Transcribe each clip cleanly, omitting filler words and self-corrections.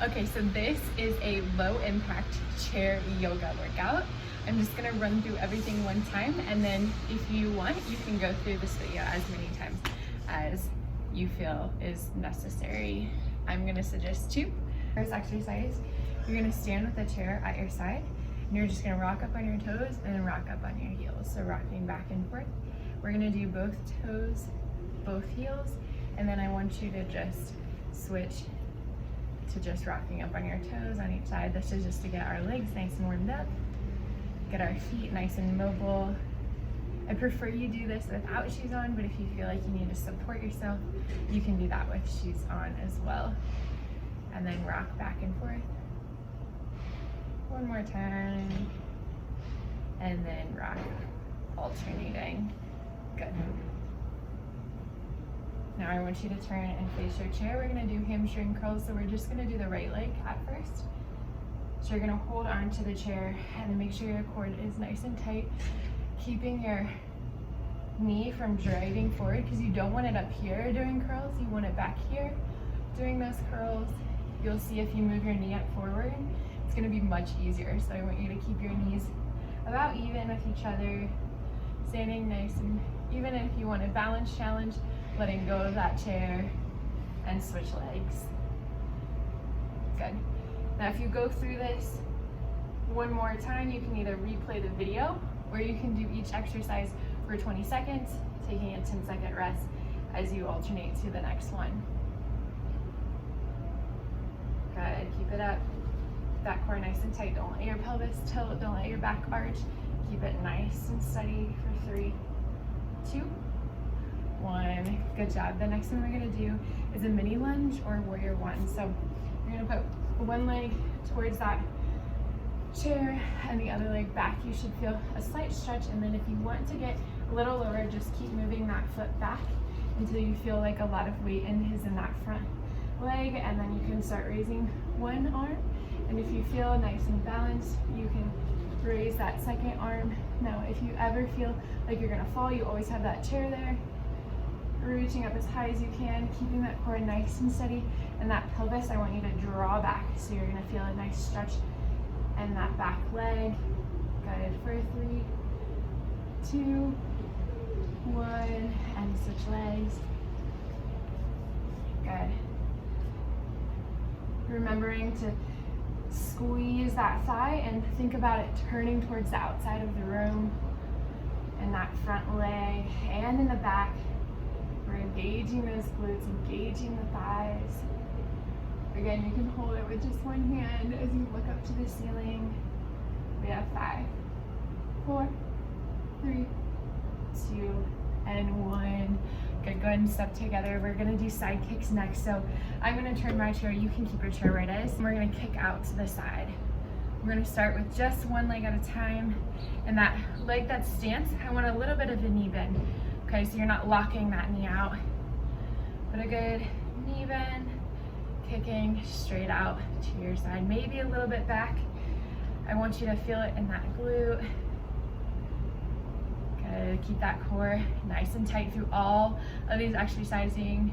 Okay, so this is a low impact chair yoga workout. I'm just gonna run through everything one time, and then if you want, you can go through this video as many times as you feel is necessary. I'm gonna suggest 2. First exercise, you're gonna stand with the chair at your side, and you're just gonna rock up on your toes and then rock up on your heels. So rocking back and forth. We're gonna do both toes, both heels, and then I want you to just switch to just rocking up on your toes on each side. This is just to get our legs nice and warmed up, get our feet nice and mobile. I prefer you do this without shoes on, but if you feel like you need to support yourself, you can do that with shoes on as well. And then rock back and forth. One more time. And then rock, alternating. Good. Now I want you to turn and face your chair. We're gonna do hamstring curls, so we're just gonna do the right leg at first. So you're gonna hold on to the chair and then make sure your cord is nice and tight, keeping your knee from driving forward, because you don't want it up here doing curls, you want it back here doing those curls. You'll see if you move your knee up forward, it's gonna be much easier. So I want you to keep your knees about even with each other, standing nice and even. If you want a balance challenge, letting go of that chair and switch legs. Good. Now if you go through this one more time, you can either replay the video or you can do each exercise for 20 seconds, taking a 10-second rest as you alternate to the next one. Good, keep it up. That core nice and tight. Don't let your pelvis tilt, don't let your back arch. Keep it nice and steady for 3, 2, 1. Good job. The next one we're gonna do is a mini lunge or warrior 1. So you're gonna put one leg towards that chair and the other leg back. You should feel a slight stretch, and then if you want to get a little lower, just keep moving that foot back until you feel like a lot of weight is in that front leg, and then you can start raising one arm. And if you feel nice and balanced, you can raise that second arm. Now if you ever feel like you're gonna fall, you always have that chair there, reaching up as high as you can, keeping that core nice and steady, and that pelvis, I want you to draw back. So you're gonna feel a nice stretch in that back leg. Good, for 3, 2, 1, and switch legs. Good. Remembering to squeeze that thigh and think about it turning towards the outside of the room, and that front leg and in the back. We're engaging those glutes, engaging the thighs. Again, you can hold it with just one hand as you look up to the ceiling. We have 5, 4, 3, 2, and 1. Good, go ahead and step together. We're gonna do side kicks next. So I'm gonna turn my chair, you can keep your chair right as, and we're gonna kick out to the side. We're gonna start with just one leg at a time, and that leg that stance, I want a little bit of a knee bend. Okay, so you're not locking that knee out, but a good knee bend, kicking straight out to your side, maybe a little bit back. I want you to feel it in that glute. Good, keep that core nice and tight through all of these exercises.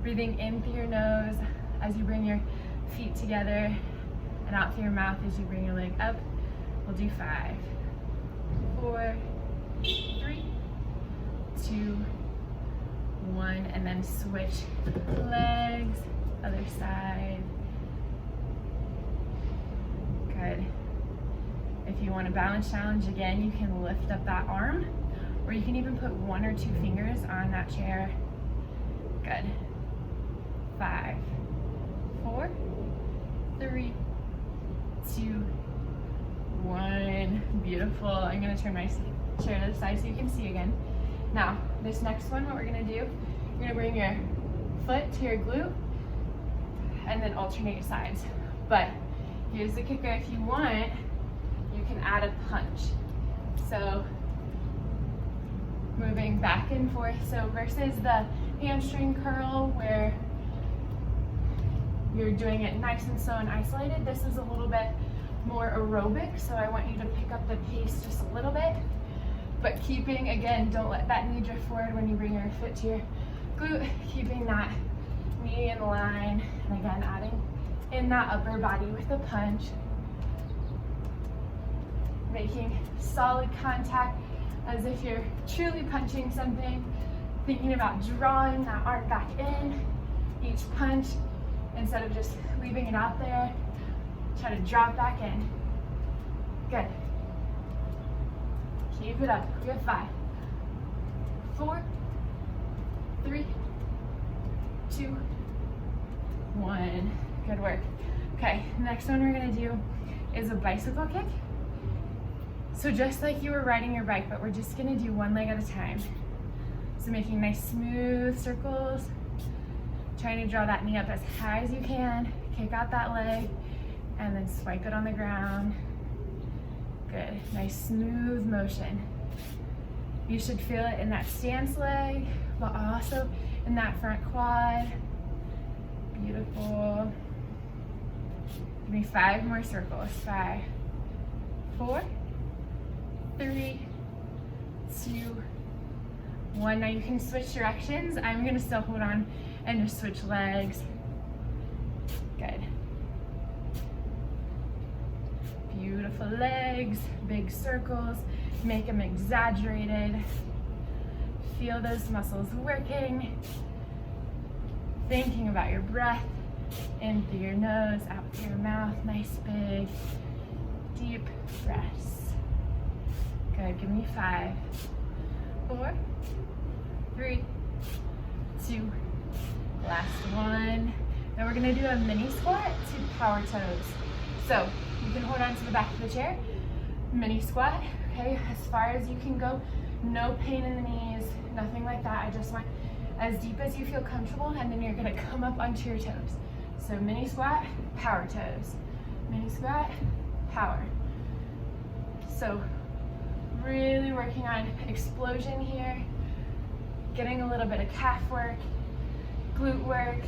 Breathing in through your nose as you bring your feet together, and out through your mouth as you bring your leg up. We'll do 5, 4, 3, 2, 1, and then switch legs, other side. Good. If you want a balance challenge, again, you can lift up that arm, or you can even put 1 or 2 fingers on that chair. Good. 5, 4, 3, 2, 1. Beautiful. I'm gonna turn my chair to the side so you can see again. Now, this next one, what we're gonna do, you're gonna bring your foot to your glute and then alternate sides. But here's the kicker, if you want, you can add a punch. So moving back and forth. So versus the hamstring curl where you're doing it nice and slow and isolated, this is a little bit more aerobic. So I want you to pick up the pace just a little bit, but keeping, again, don't let that knee drift forward when you bring your foot to your glute, keeping that knee in line, and again, adding in that upper body with the punch. Making solid contact as if you're truly punching something, thinking about drawing that arm back in each punch instead of just leaving it out there. Try to draw it back in. Good. Keep it up. We have 5, 4, 3, 2, 1. Good work. Okay, next one we're gonna do is a bicycle kick. So just like you were riding your bike, but we're just gonna do one leg at a time. So making nice smooth circles, trying to draw that knee up as high as you can, kick out that leg, and then swipe it on the ground. Good, nice smooth motion. You should feel it in that stance leg, but also in that front quad. Beautiful. Give me 5 more circles. 5, 4, 3, 2, 1. Now you can switch directions. I'm gonna still hold on and just switch legs. Good. Beautiful legs, big circles, make them exaggerated. Feel those muscles working. Thinking about your breath in through your nose, out through your mouth. Nice big, deep breaths. Good, give me 5, 4, 3, 2, last one. Now we're gonna do a mini squat to power toes. So you can hold on to the back of the chair, mini squat, okay, as far as you can go. No pain in the knees, nothing like that. I just want as deep as you feel comfortable, and then you're gonna come up onto your toes. So mini squat, power toes. Mini squat, power. So really working on explosion here, getting a little bit of calf work, glute work.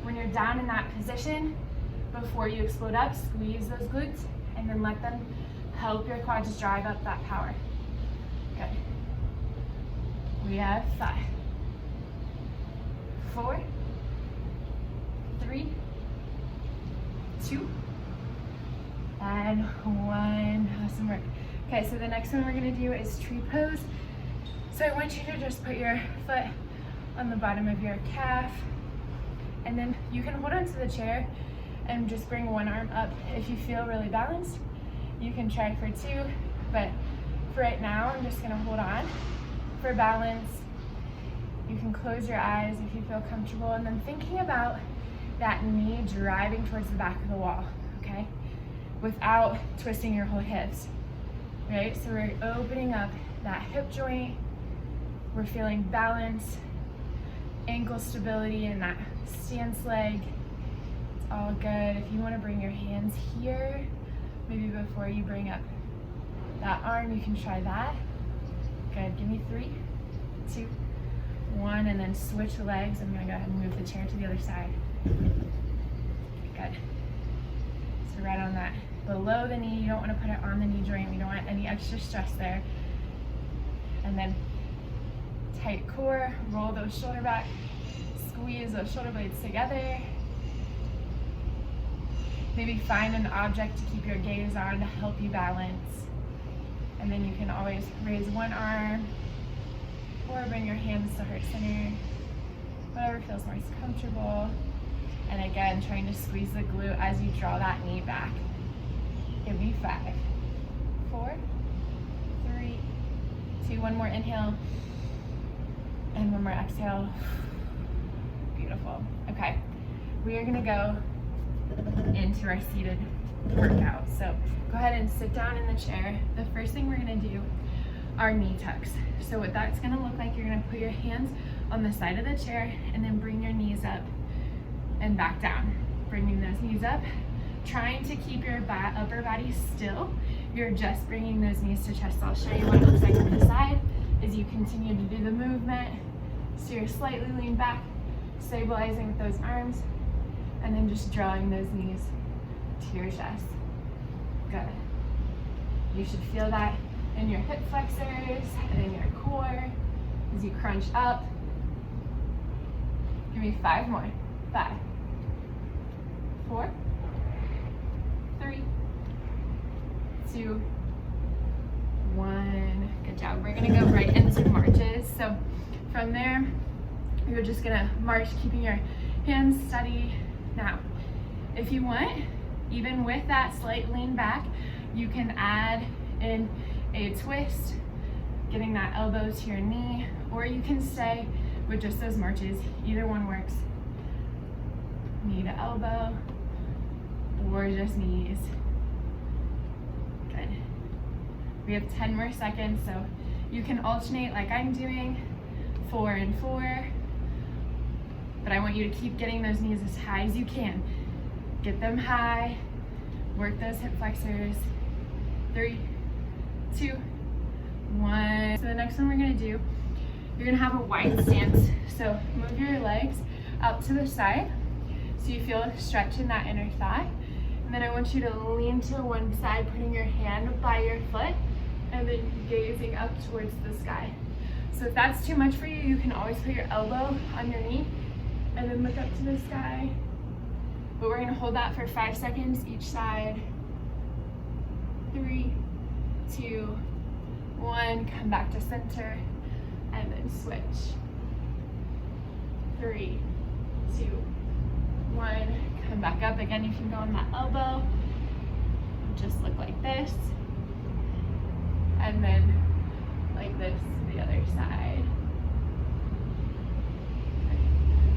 When you're down in that position, before you explode up, squeeze those glutes and then let them help your quads drive up that power. Good. We have 5, 4, 3, 2, and 1. Awesome work. Okay, so the next one we're gonna do is tree pose. So I want you to just put your foot on the bottom of your calf, and then you can hold onto the chair and just bring one arm up. If you feel really balanced, you can try for 2, but for right now, I'm just gonna hold on for balance. You can close your eyes if you feel comfortable, and then thinking about that knee driving towards the back of the wall, okay? Without twisting your whole hips, right? So we're opening up that hip joint. We're feeling balance, ankle stability in that stance leg. It's all good. If you want to bring your hands here, maybe before you bring up that arm, you can try that. Good, give me 3, 2, 1, and then switch legs. I'm gonna go ahead and move the chair to the other side. Good. So right on that, below the knee, you don't want to put it on the knee joint. We don't want any extra stress there. And then tight core, roll those shoulder back, squeeze those shoulder blades together. Maybe find an object to keep your gaze on to help you balance. And then you can always raise one arm or bring your hands to heart center, whatever feels most comfortable. And again, trying to squeeze the glute as you draw that knee back. Give me 5, 4, 3, 2, one more inhale, and one more exhale. Beautiful. Okay, we are gonna go into our seated workout. So go ahead and sit down in the chair. The first thing we're gonna do are knee tucks. So what that's gonna look like, you're gonna put your hands on the side of the chair and then bring your knees up and back down. Bringing those knees up, trying to keep your upper body still. You're just bringing those knees to chest. I'll show you what it looks like from the side as you continue to do the movement. So you're slightly leaned back, stabilizing with those arms, and then just drawing those knees to your chest. Good. You should feel that in your hip flexors and in your core as you crunch up. Give me 5 more. 5, 4, 3, 2, 1. Good job. We're gonna go right into marches. So from there, you're just gonna march, keeping your hands steady. Now, if you want, even with that slight lean back, you can add in a twist, getting that elbow to your knee, or you can stay with just those marches. Either one works. Knee to elbow, or just knees. Good. We have 10 more seconds, so you can alternate like I'm doing, 4 and 4, but I want you to keep getting those knees as high as you can. Get them high, work those hip flexors. 3, 2, 1. So the next one we're gonna do, you're gonna have a wide stance. So move your legs out to the side so you feel a stretch in that inner thigh. And then I want you to lean to one side, putting your hand by your foot, and then gazing up towards the sky. So if that's too much for you, you can always put your elbow on your knee and then look up to the sky. But we're gonna hold that for 5 seconds each side. 3, 2, 1. Come back to center and then switch. 3, 2, 1. Come back up. Again, you can go on that elbow. Just look like this. And then like this to the other side.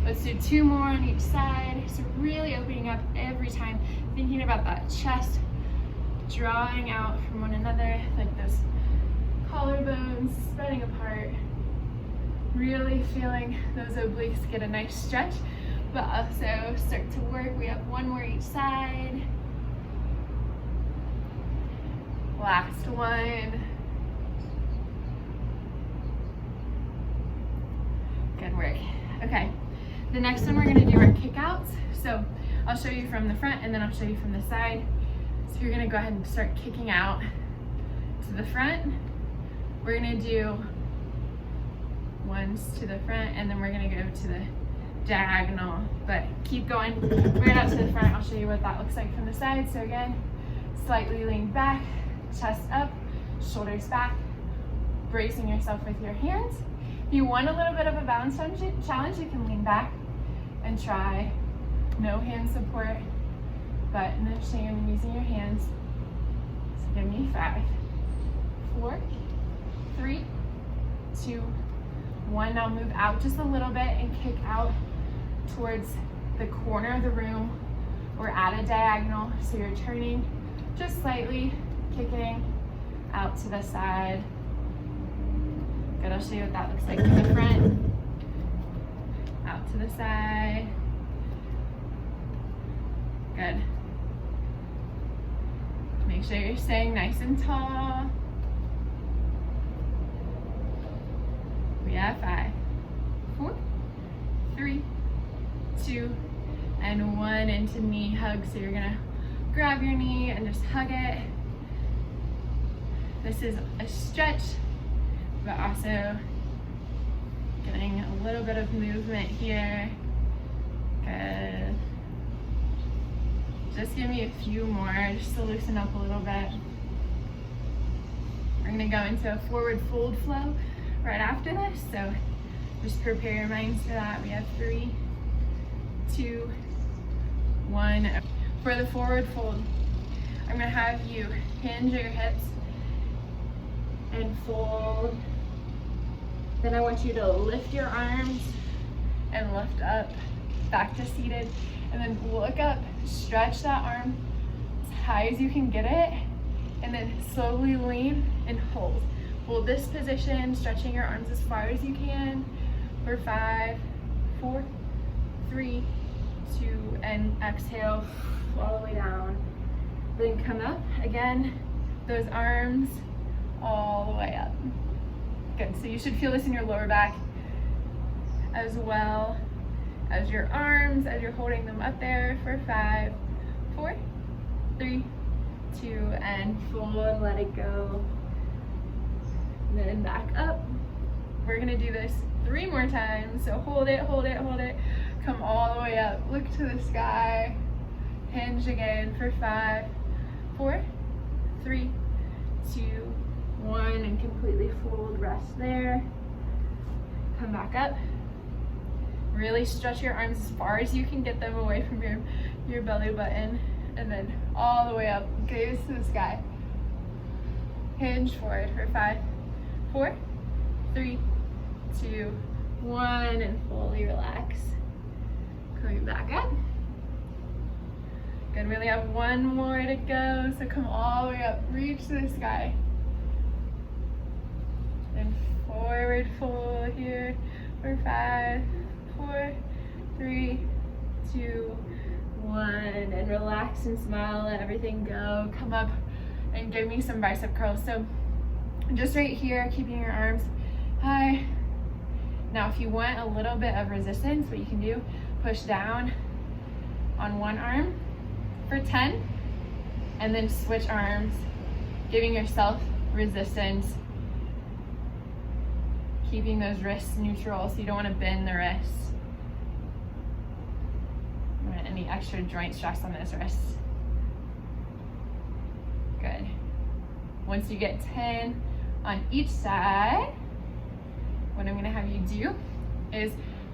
Let's do 2 more on each side. So really opening up every time, thinking about that chest drawing out from one another, like those collarbones spreading apart. Really feeling those obliques get a nice stretch, but also start to work. We have 1 more each side. Last one. Good work. Okay. The next one we're going to do are kickouts. So I'll show you from the front and then I'll show you from the side. So you're going to go ahead and start kicking out to the front. We're going to do ones to the front and then we're going to go to the diagonal. But keep going right out to the front. I'll show you what that looks like from the side. So again, slightly lean back, chest up, shoulders back, bracing yourself with your hands. If you want a little bit of a balance challenge, you can lean back and try no hand support, but no shame using your hands. So give me 5, 4, 3, 2, 1. Now move out just a little bit and kick out towards the corner of the room or at a diagonal. So you're turning just slightly, kicking out to the side. Good, I'll show you what that looks like from the front. Out to the side. Good. Make sure you're staying nice and tall. We have 5, 4, 3, 2, and 1 into knee hug. So you're gonna grab your knee and just hug it. This is a stretch, but also getting a little bit of movement here. Good. Just give me a few more just to loosen up a little bit. We're gonna go into a forward fold flow right after this, so just prepare your minds for that. We have 3, 2, 1. For the forward fold, I'm gonna have you hinge your hips and fold. Then I want you to lift your arms and lift up back to seated, and then look up, stretch that arm as high as you can get it, and then slowly lean and hold. Hold this position, stretching your arms as far as you can for 5, 4, 3, 2, and exhale all the way down. Then come up again, those arms all the way up. Good, so you should feel this in your lower back as well as your arms as you're holding them up there for 5, 4, 3, 2, and fold, let it go. And then back up. We're gonna do this 3 more times. So hold it, hold it, hold it. Come all the way up, look to the sky. Hinge again for 5, 4, 3, 2, 1, and completely fold, rest there. Come back up. Really stretch your arms as far as you can get them away from your belly button, and then all the way up, gaze to the sky. Hinge forward for 5, 4, 3, 2, 1, and fully relax. Coming back up. Good, we only have one more to go, so come all the way up, reach to the sky. And forward fold here for 5, 4, 3, 2, 1, and relax and smile, let everything go. Come up and give me some bicep curls. So just right here, keeping your arms high. Now if you want a little bit of resistance, what you can do, push down on one arm for 10, and then switch arms, giving yourself resistance, keeping those wrists neutral so you don't want to bend the wrists. You don't want any extra joint stress on those wrists. Good. Once you get 10 on each side, what I'm going to have you do is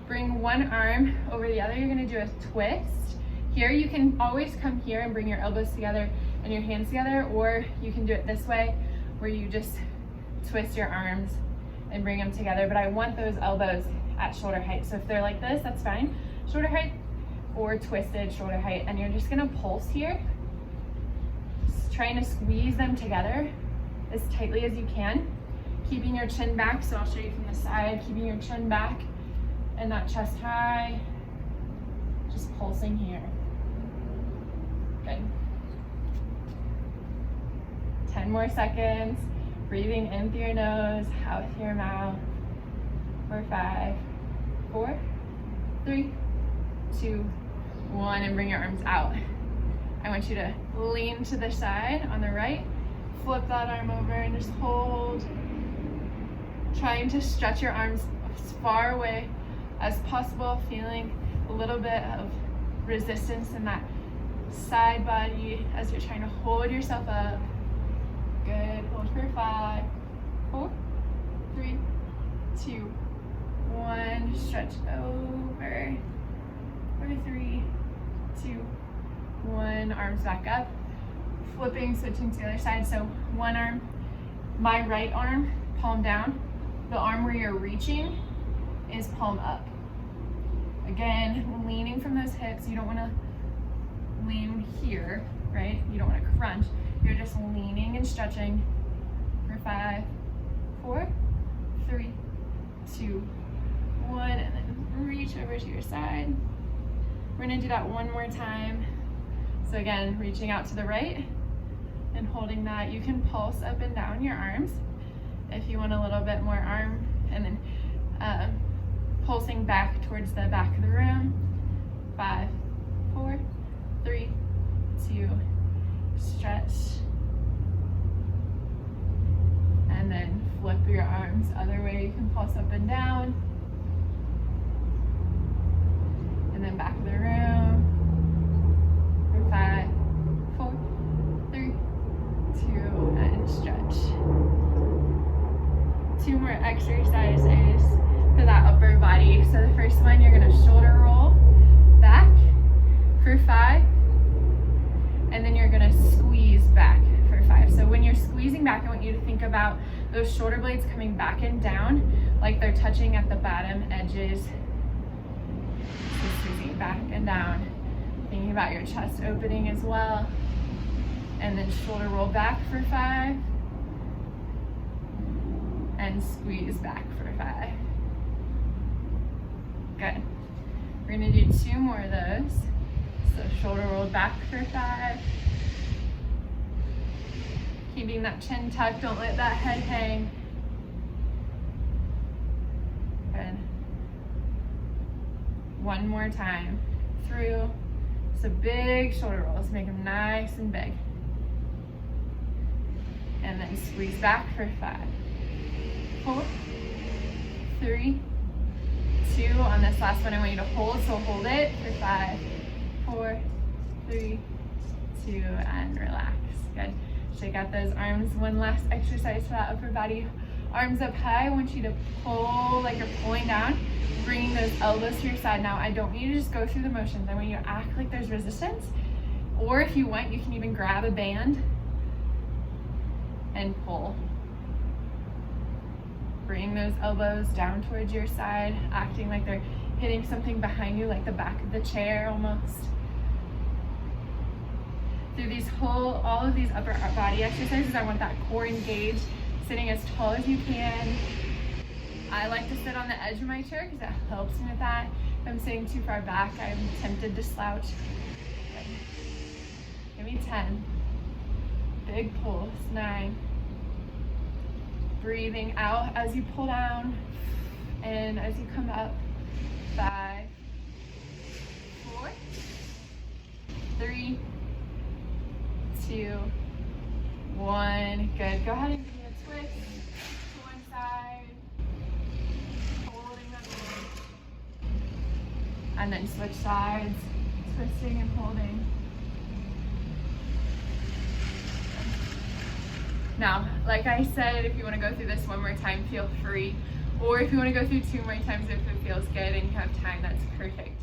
bring one arm over the other. You're going to do a twist. Here you can always come here and bring your elbows together and your hands together, or you can do it this way where you just twist your arms and bring them together. But I want those elbows at shoulder height. So if they're like this, that's fine, shoulder height, or twisted shoulder height. And you're just going to pulse here, just trying to squeeze them together as tightly as you can, keeping your chin back. So I'll show you from the side, keeping your chin back and that chest high, just pulsing here. Good. 10 more seconds. Breathing in through your nose, out through your mouth. For 5, 4, 3, 2, 1, and bring your arms out. I want you to lean to the side on the right, flip that arm over and just hold. Trying to stretch your arms as far away as possible, feeling a little bit of resistance in that side body as you're trying to hold yourself up. Good, hold for 5, 4, 3, 2, 1, stretch over, for 3, 2, 1, arms back up, flipping, switching to the other side. So one arm, my right arm, palm down, the arm where you're reaching is palm up. Again, leaning from those hips. You don't want to lean here, right? You don't want to crunch. You're just leaning and stretching for 5, 4, 3, 2, 1, and then reach over to your side. We're gonna do that one more time. So again, reaching out to the right and holding that. You can pulse up and down your arms if you want a little bit more arm, and then pulsing back towards the back of the room. 5, 4, 3, 2, stretch, and then flip your arms other way. You can pulse up and down, and then back of the room. For 5, 4, 3, 2, and stretch. 2 more exercises for that upper body. So the first one, you're gonna shoulder roll back for 5, and then you're gonna squeeze back for 5. So when you're squeezing back, I want you to think about those shoulder blades coming back and down like they're touching at the bottom edges. So squeezing back and down, thinking about your chest opening as well. And then shoulder roll back for 5, and squeeze back for 5. Good. We're gonna do 2 more of those. So shoulder roll back for 5. Keeping that chin tucked, don't let that head hang. Good. One more time. Through. So big shoulder rolls, make them nice and big. And then squeeze back for 5, 4, 3, 2. On this last one, I want you to hold, so hold it for 5, 4, 3, 2, and relax. Good. Shake out those arms. One last exercise for that upper body. Arms up high. I want you to pull like you're pulling down, bringing those elbows to your side. Now, I don't want you to just go through the motions. I want you to act like there's resistance. Or if you want, you can even grab a band and pull. Bring those elbows down towards your side, acting like they're hitting something behind you, like the back of the chair almost. Through all of these upper body exercises, I want that core engaged, sitting as tall as you can. I like to sit on the edge of my chair because it helps me with that. If I'm sitting too far back, I'm tempted to slouch. Okay. Give me 10. Big pulse. 9. Breathing out as you pull down and as you come up. 5, 4, 3, 2, 1. Good. Go ahead and give me a twist to one side. Holding that movement. And then switch sides. Twisting and holding. Now, like I said, if you want to go through this one more time, feel free. Or if you want to go through 2 more times if it feels good and you have time, that's perfect.